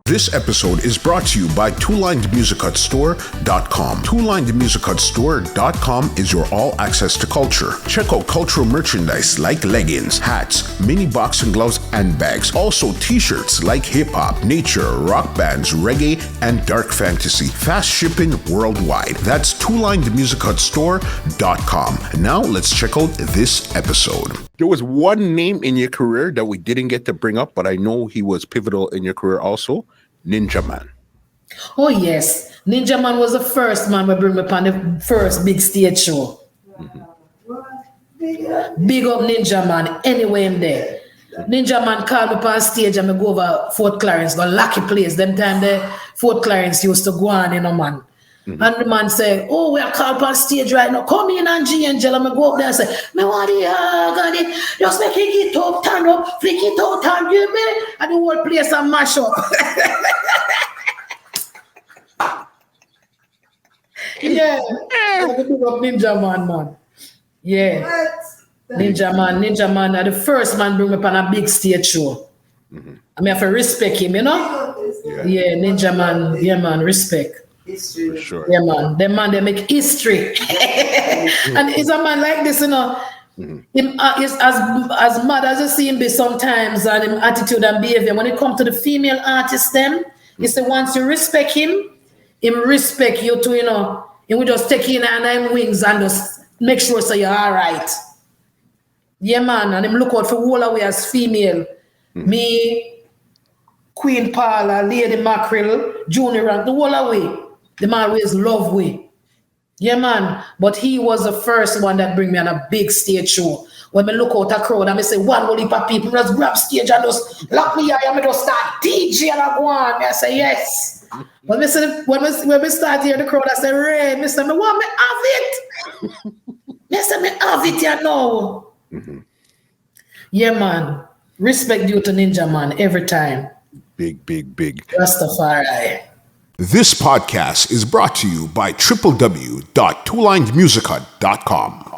This episode is brought to you by twolinedmusichutstore.com. Twolinedmusichutstore.com is your all access to culture. Check out cultural merchandise like leggings, hats, mini boxing gloves, and bags. Also t-shirts like hip-hop, nature, rock bands, reggae, and dark fantasy. Fast shipping worldwide. That's twolinedmusichutstore.com. Now let's check out this episode. There was one name in your career that we didn't get to bring up, but I know he was pivotal in your career also. Ninja Man. Oh yes, Ninja Man was the first man we bring me upon the first big stage show. Big up Ninja Man, anyway him there. Ninja Man called me upon stage and me go over Fort Clarence, go lucky place. Them time the Fort Clarence used to go on, man. And the man say, oh, we are called upon stage right now. Come in, Angie Angel. And I go up there and say, me want the organ. Just make it get up, turn up, flick it out, and give me. And the whole place and mash up. Yeah. Ninja Man. Yeah. Ninja Man. The first man bring me upon a big stage show. I mean, I have to respect him, you know? Yeah, Ninja Man. Yeah, man, respect. History. For sure. Yeah, man. Them man, they make history. And it's a man like this, you know. Him is as mad as you see him be sometimes, and him attitude and behavior. When it comes to the female artists, them, it's the ones you respect him respect you too, you know. And we just take in and him wings and just make sure so you're all right. Yeah, man. And him look out for all away as female. Me, Queen Paula, Lady Mackerel, Junior Rank, the whole away. The man always love we. Yeah, man. But he was the first one that bring me on a big stage show. When I look out a crowd and I say, one whole heap of people just grab stage and just lock me out and I just start DJ and I go on. I say, yes. When we start here, the crowd, I say, Ray, Mr. Me want me have it. Mr. Me have it, you know. Yeah, man. Respect due to Ninja Man every time. Big. Rastafari. This podcast is brought to you by www.twolinedmusichut.com.